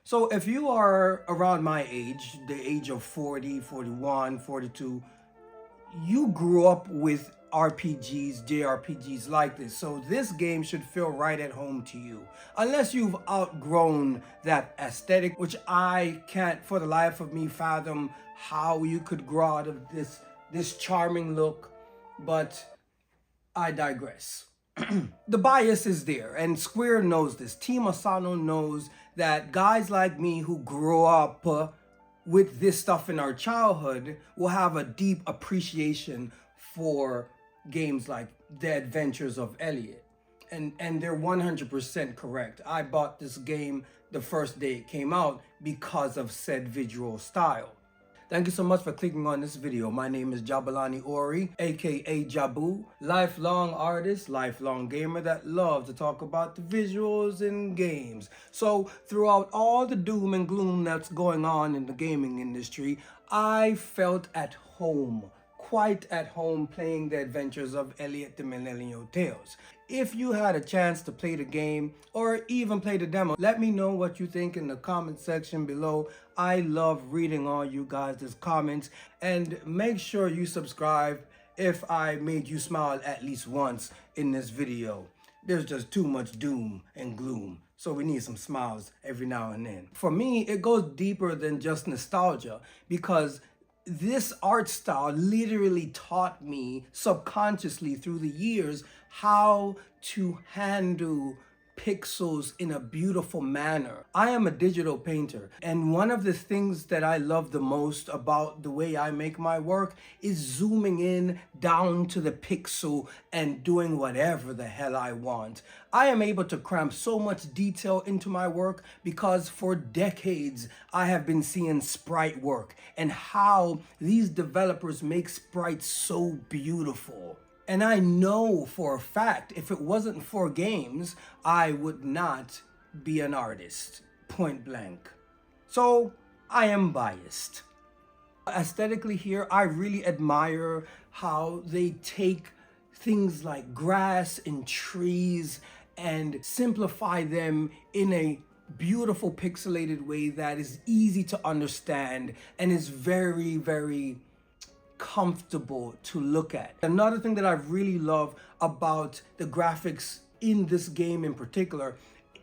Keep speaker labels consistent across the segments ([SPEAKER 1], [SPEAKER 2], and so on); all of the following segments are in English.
[SPEAKER 1] So if you are around my age, the age of 40, 41, 42, you grew up with RPGs, JRPGs like this. So this game should feel right at home to you. Unless you've outgrown that aesthetic, which I can't for the life of me fathom how you could grow out of this charming look, but I digress. The bias is there, and Square knows this. Team Asano knows that guys like me who grow up with this stuff in our childhood will have a deep appreciation for games like The Adventures of Elliot. And they're 100% correct. I bought this game the first day it came out because of said visual style. Thank you so much for clicking on this video. My name is Jahbu Ori, aka Jahbu, lifelong artist, lifelong gamer that loves to talk about the visuals in games. So throughout all the doom and gloom that's going on in the gaming industry, I felt at home, quite at home, playing The Adventures of Elliot, the Millennium Tales. If you had a chance to play the game or even play the demo, let me know what you think in the comment section below. I love reading all you guys' comments, and make sure you subscribe if I made you smile at least once in this video. There's just too much doom and gloom, so we need some smiles every now and then. For me, it goes deeper than just nostalgia, because this art style literally taught me subconsciously through the years how to handle pixels in a beautiful manner. I am a digital painter, and one of the things that I love the most about the way I make my work is zooming in down to the pixel and doing whatever the hell I want. I am able to cram so much detail into my work because for decades I have been seeing sprite work and how these developers make sprites so beautiful. And I know for a fact, if it wasn't for games, I would not be an artist, point blank. So I am biased. Aesthetically here, I really admire how they take things like grass and trees and simplify them in a beautiful pixelated way that is easy to understand and is very, very comfortable to look at. Another thing that I really love about the graphics in this game in particular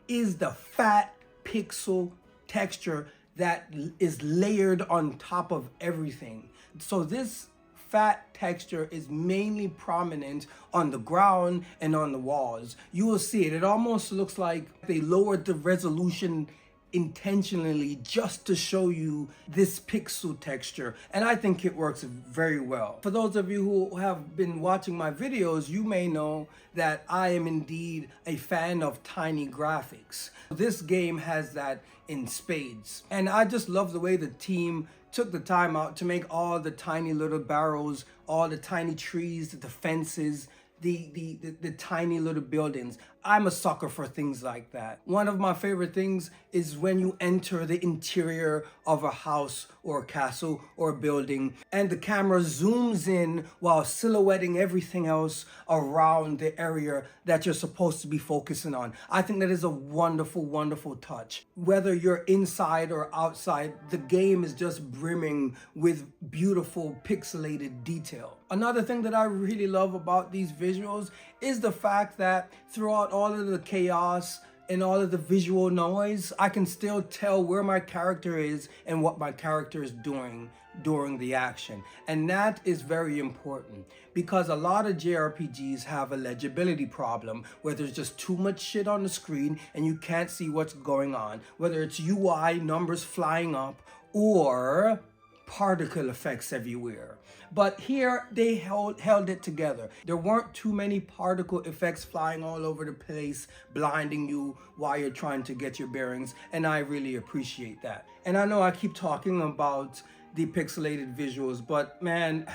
[SPEAKER 1] is the fat pixel texture that is layered on top of everything. So this fat texture is mainly prominent on the ground and on the walls. You will see it. It almost looks like they lowered the resolution intentionally just to show you this pixel texture, and I think it works very well. For those of you who have been watching my videos, you may know that I am indeed a fan of tiny graphics. This game has that in spades, and I just love the way the team took the time out to make all the tiny little barrels, all the tiny trees, the fences, the tiny little buildings. I'm a sucker for things like that. One of my favorite things is when you enter the interior of a house or a castle or a building and the camera zooms in while silhouetting everything else around the area that you're supposed to be focusing on. I think that is a wonderful, wonderful touch. Whether you're inside or outside, the game is just brimming with beautiful pixelated detail. Another thing that I really love about these visuals is the fact that throughout all of the chaos and all of the visual noise, I can still tell where my character is and what my character is doing during the action. And that is very important because a lot of JRPGs have a legibility problem where there's just too much shit on the screen and you can't see what's going on, whether it's UI, numbers flying up, or particle effects everywhere. But here they held it together. There weren't too many particle effects flying all over the place, blinding you while you're trying to get your bearings, and I really appreciate that. And I know I keep talking about the pixelated visuals, but man,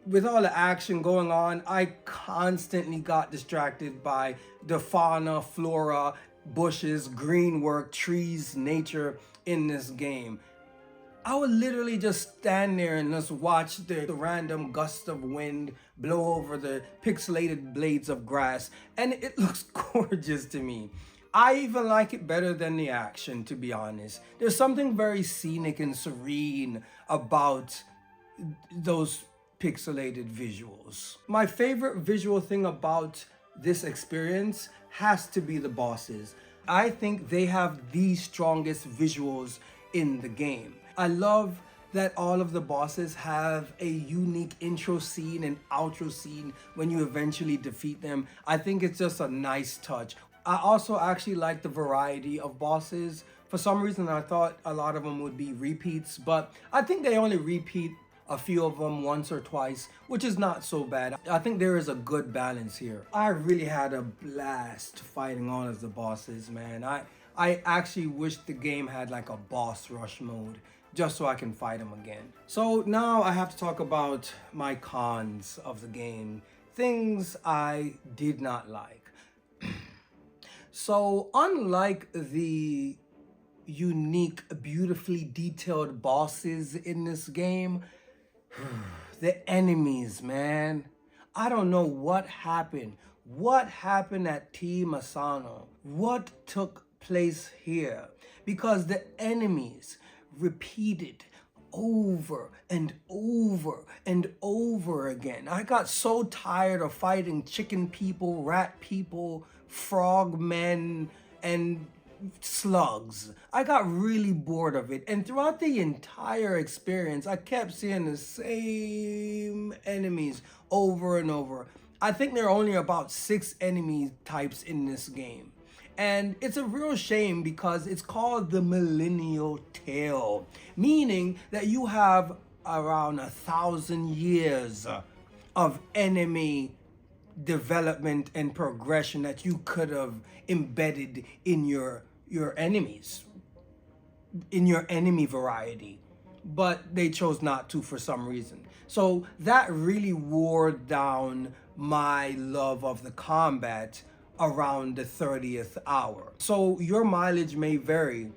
[SPEAKER 1] with all the action going on, I constantly got distracted by the fauna, flora, bushes, green work, trees, nature in this game. I would literally just stand there and just watch the random gusts of wind blow over the pixelated blades of grass, and it looks gorgeous to me. I even like it better than the action, to be honest. There's something very scenic and serene about those pixelated visuals. My favorite visual thing about this experience has to be the bosses. I think they have the strongest visuals in the game. I love that all of the bosses have a unique intro scene and outro scene when you eventually defeat them. I think it's just a nice touch. I also actually like the variety of bosses. For some reason, I thought a lot of them would be repeats, but I think they only repeat a few of them once or twice, which is not so bad. I think there is a good balance here. I really had a blast fighting all of the bosses, man. I actually wish the game had like a boss rush mode just so I can fight them again. So now I have to talk about my cons of the game. Things I did not like. So unlike the unique, beautifully detailed bosses in this game, the enemies, man. I don't know what happened. What happened at Team Asano? What took place here? Because the enemies repeated over and over and over again. I got so tired of fighting chicken people, rat people, frog men, and slugs. I got really bored of it, and throughout the entire experience I kept seeing the same enemies over and over. I think there are only about 6 enemy types in this game, and it's a real shame because it's called the Millennium Tale, meaning that you have around 1,000 years of enemy development and progression that you could have embedded in your enemies, in your enemy variety, but they chose not to for some reason. So that really wore down my love of the combat around the 30th hour. So your mileage may vary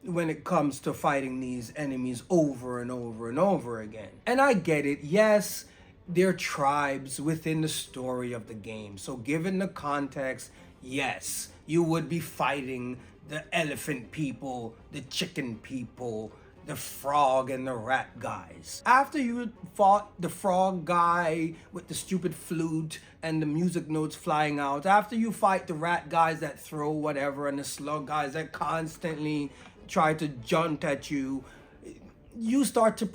[SPEAKER 1] when it comes to fighting these enemies over and over and over again. And I get it, yes, they're tribes within the story of the game. So given the context, yes, you would be fighting the elephant people, the chicken people, the frog and the rat guys. After you fought the frog guy with the stupid flute and the music notes flying out, after you fight the rat guys that throw whatever and the slug guys that constantly try to jump at you, you start to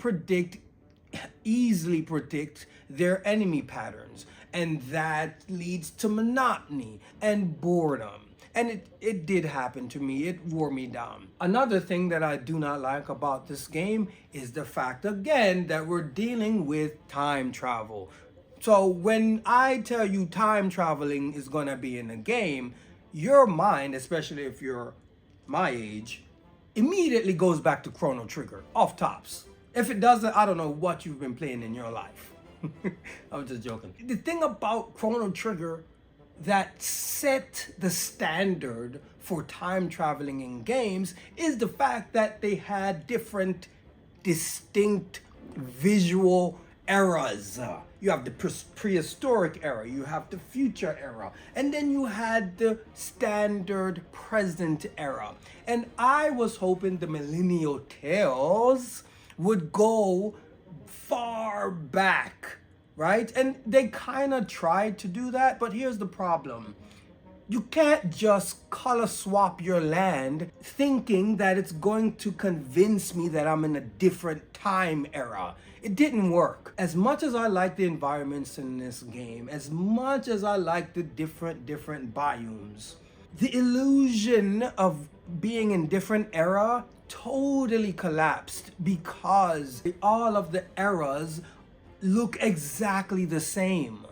[SPEAKER 1] easily predict their enemy patterns, and that leads to monotony and boredom. And it did happen to me. It wore me down. Another thing that I do not like about this game is the fact, again, that we're dealing with time travel. So when I tell you time traveling is going to be in the game, your mind, especially if you're my age, immediately goes back to Chrono Trigger, off tops. If it doesn't, I don't know what you've been playing in your life. I'm just joking. The thing about Chrono Trigger that set the standard for time traveling in games is the fact that they had different distinct visual eras. You have the prehistoric era, you have the future era, and then you had the standard present era. And I was hoping the Millennium Tales would go far back, right? And they kind of tried to do that, but here's the problem. You can't just color swap your land thinking that it's going to convince me that I'm in a different time era. It didn't work. As much as I like the environments in this game, as much as I like the different biomes, the illusion of being in different era totally collapsed because all of the eras look exactly the same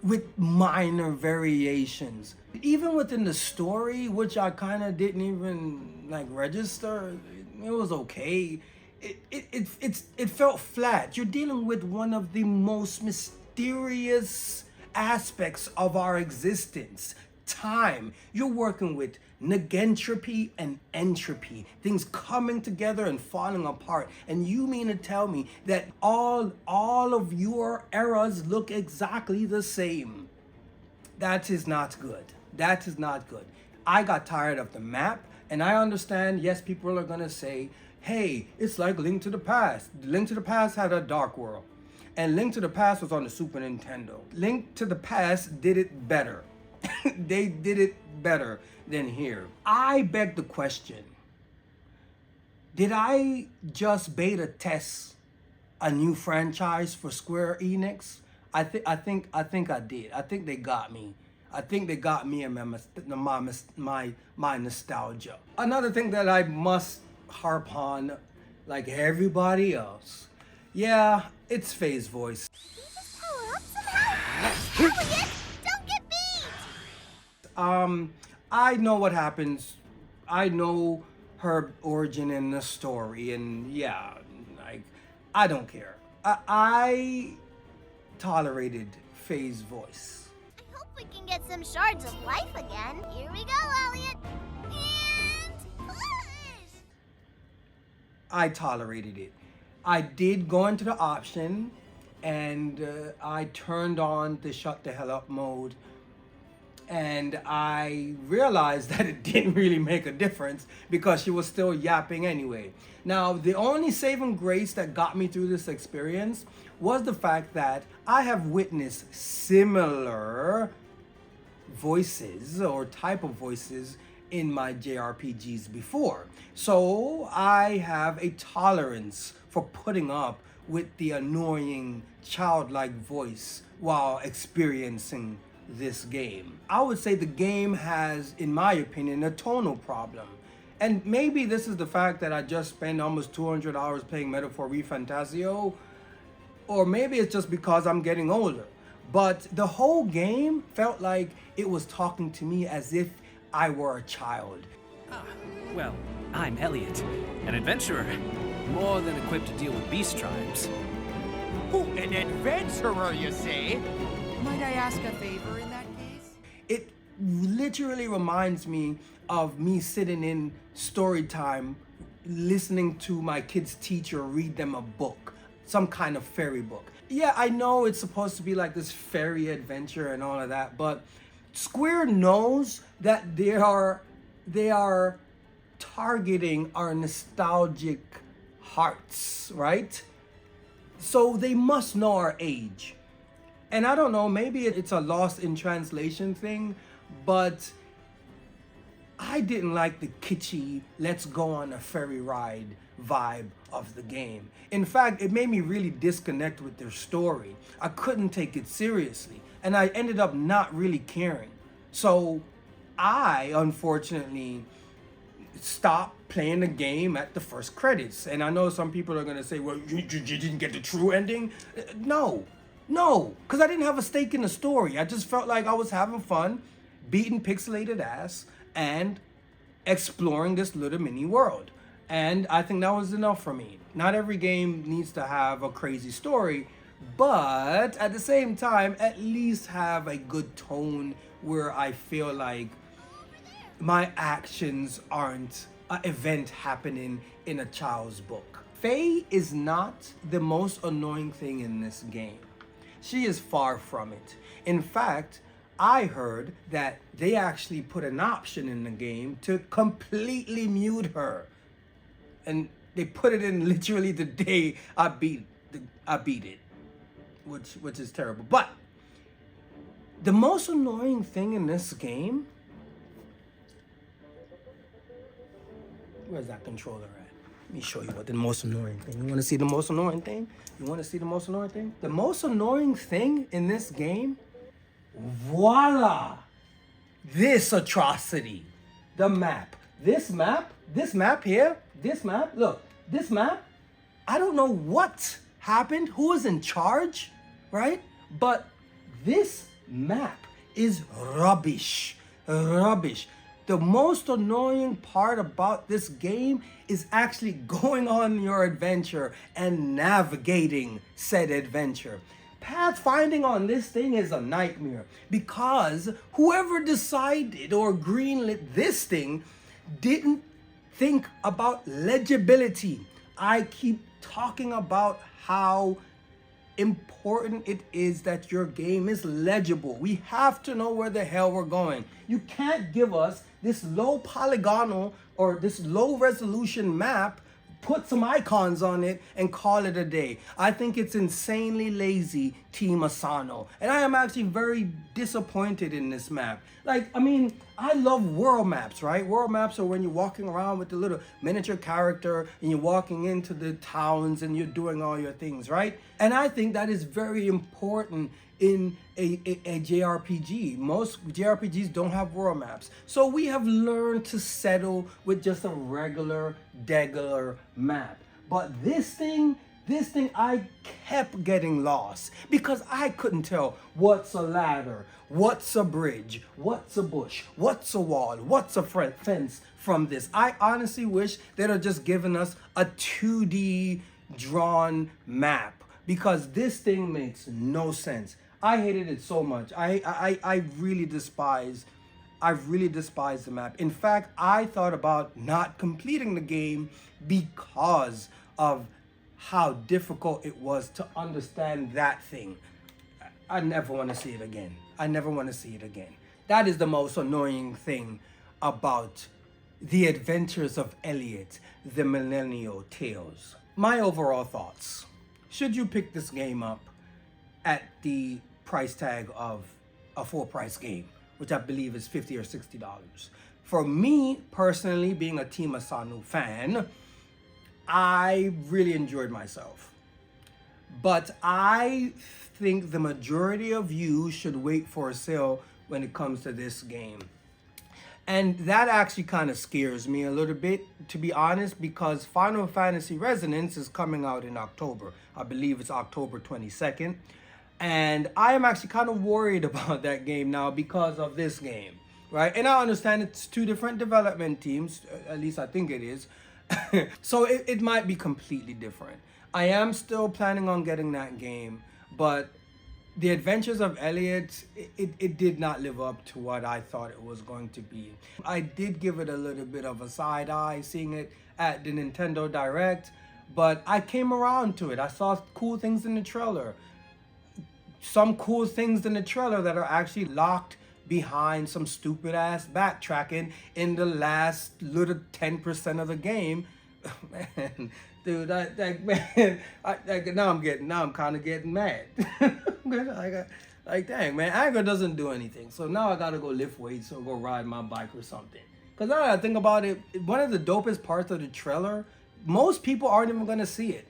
[SPEAKER 1] with minor variations. Even within the story, which I kind of didn't even like register, it was okay. It felt flat. You're dealing with one of the most mysterious aspects of our existence, time. You're working with negentropy and entropy, things coming together and falling apart. And you mean to tell me that all of your eras look exactly the same? That is not good. That is not good. I got tired of the map, and I understand, yes, people are gonna say, hey, it's like Link to the Past. Link to the Past had a dark world, and Link to the Past was on the Super Nintendo. Link to the Past did it better. They did it better than here. I beg the question, did I just beta test a new franchise for Square Enix? I think I did. I think they got me. I think they got me and my nostalgia. Another thing that I must harp on, like everybody else, yeah, it's Faye's voice.
[SPEAKER 2] You just power up somehow? Elliot, don't get beat!
[SPEAKER 1] I know what happens. I know her origin in the story, and yeah, like, I don't care. I tolerated Faye's voice.
[SPEAKER 2] I hope we can get some shards of life again. Here we go, Elliot. And push!
[SPEAKER 1] I tolerated it. I did go into the option, and I turned on the shut the hell up mode, and I realized that it didn't really make a difference because she was still yapping anyway. Now, the only saving grace that got me through this experience was the fact that I have witnessed similar voices or type of voices in my JRPGs before. So I have a tolerance for putting up with the annoying childlike voice while experiencing this game. I would say the game has, in my opinion, a tonal problem. And maybe this is the fact that I just spent almost 200 hours playing Metaphor ReFantasio, or maybe it's just because I'm getting older. But the whole game felt like it was talking to me as if I were a child.
[SPEAKER 3] Well, I'm Elliot, an adventurer, more than equipped to deal with beast tribes.
[SPEAKER 4] Oh, an adventurer, you say? Might I ask a favor in that case?
[SPEAKER 1] It literally reminds me of me sitting in story time, listening to my kids' teacher read them a book, some kind of fairy book. Yeah, I know it's supposed to be like this fairy adventure and all of that, but Square knows that they are targeting our nostalgic hearts, right? So they must know our age. And I don't know, maybe it's a lost in translation thing, but I didn't like the kitschy, let's go on a ferry ride vibe of the game. In fact, it made me really disconnect with their story. I couldn't take it seriously, and I ended up not really caring. So I, unfortunately, stopped playing the game at the first credits. And I know some people are gonna say, well, you didn't get the true ending. No, because I didn't have a stake in the story. I just felt like I was having fun, beating pixelated ass, and exploring this little mini world. And I think that was enough for me. Not every game needs to have a crazy story, but at the same time, at least have a good tone where I feel like my actions aren't an event happening in a child's book. Faye is not the most annoying thing in this game. She is far from it. In fact, I heard that they actually put an option in the game to completely mute her. And they put it in literally the day I beat it, which is terrible. But the most annoying thing in this game, where's that controller at? Let me show you what the most annoying thing. You want to see the most annoying thing? You want to see the most annoying thing? The most annoying thing in this game, voila! This atrocity. The map. This map here, look, this map, I don't know what happened, who was in charge, right? But this map is rubbish. The most annoying part about this game is actually going on your adventure and navigating said adventure. Pathfinding on this thing is a nightmare because whoever decided or greenlit this thing didn't think about legibility. I keep talking about how important it is that your game is legible. We have to know where the hell we're going. You can't give us this low polygonal or this low resolution map, put some icons on it, and call it a day. I think it's insanely lazy, Team Asano. And I am actually very disappointed in this map. Like, I mean, I love world maps, right? World maps are when you're walking around with the little miniature character and you're walking into the towns and you're doing all your things, right? And I think that is very important in a JRPG. Most JRPGs don't have world maps. So we have learned to settle with just a regular map. But this thing, I kept getting lost because I couldn't tell what's a ladder, what's a bridge, what's a bush, what's a wall, what's a fence from this. I honestly wish they'd have just given us a 2D drawn map because this thing makes no sense. I hated it so much. I really despise the map. In fact, I thought about not completing the game because of how difficult it was to understand that thing. I never want to see it again. I never want to see it again. That is the most annoying thing about The Adventures of Elliot, the Millennium Tales. My overall thoughts. Should you pick this game up at the price tag of a full price game, which I believe is $50 or $60? For me, personally, being a Team Asano fan, I really enjoyed myself. But I think the majority of you should wait for a sale when it comes to this game. And that actually kind of scares me a little bit, to be honest, because Final Fantasy Resonance is coming out in October. I believe it's October 22nd. And I am actually kind of worried about that game now because of this game, right? And I understand it's two different development teams, at least I think it is. So it might be completely different. I am still planning on getting that game, but The Adventures of Elliot, it did not live up to what I thought it was going to be. I did give it a little bit of a side eye seeing it at the Nintendo Direct, but I came around to it. I saw cool things in the trailer. Some cool things in the trailer that are actually locked behind some stupid ass backtracking in the last little 10% of the game. Man, dude, now I'm kind of getting mad. Like, dang, man, anger doesn't do anything. So now I gotta go lift weights or go ride my bike or something. Cause now I think about it, one of the dopest parts of the trailer, most people aren't even gonna see it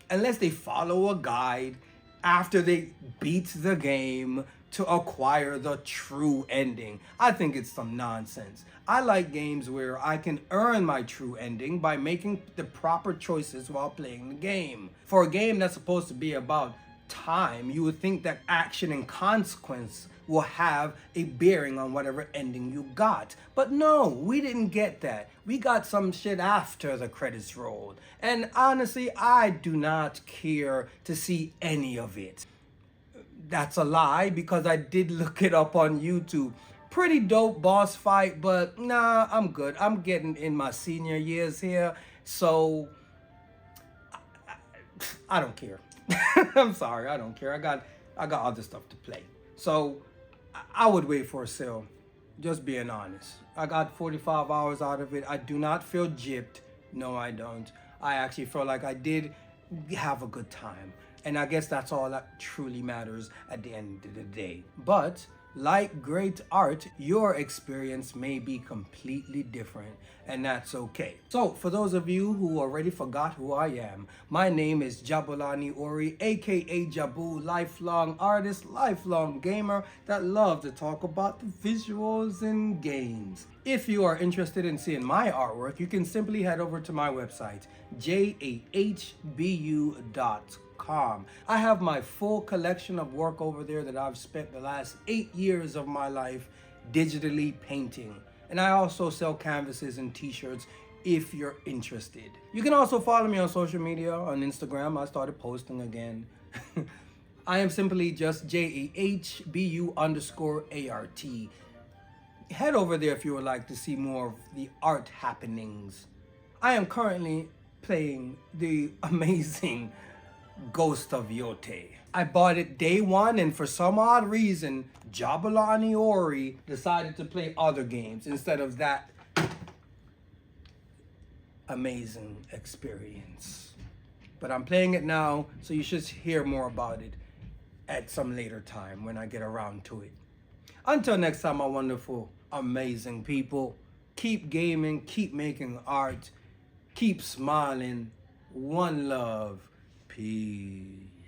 [SPEAKER 1] unless they follow a guide after they beat the game to acquire the true ending. I think it's some nonsense. I like games where I can earn my true ending by making the proper choices while playing the game. For a game that's supposed to be about time, you would think that action and consequence will have a bearing on whatever ending you got. But no, we didn't get that. We got some shit after the credits rolled. And honestly, I do not care to see any of it. That's a lie because I did look it up on YouTube. Pretty dope boss fight, but nah, I'm good. I'm getting in my senior years here, so I don't care. I'm sorry, I don't care. I got other stuff to play. So I would wait for a sale. Just being honest. I got 45 hours out of it. I do not feel gypped. No, I don't. I actually feel like I did have a good time. And I guess that's all that truly matters at the end of the day. But like great art, your experience may be completely different, and that's okay. So for those of you who already forgot who I am, my name is Jahbu Ori, aka Jahbu, lifelong artist, lifelong gamer that love to talk about the visuals in games. If you are interested in seeing my artwork, you can simply head over to my website, jahbu.com. I have my full collection of work over there that I've spent the last 8 years of my life digitally painting. And I also sell canvases and t-shirts if you're interested. You can also follow me on social media. On Instagram, I started posting again. I am simply just JAHBU_ART. Head over there if you would like to see more of the art happenings. I am currently playing the amazing Ghost of Yote. I bought it day one, and for some odd reason, Jahbu Ori decided to play other games instead of that amazing experience. But I'm playing it now, so you should hear more about it at some later time when I get around to it. Until next time, my wonderful, amazing people, keep gaming, keep making art, keep smiling. One love. Peace.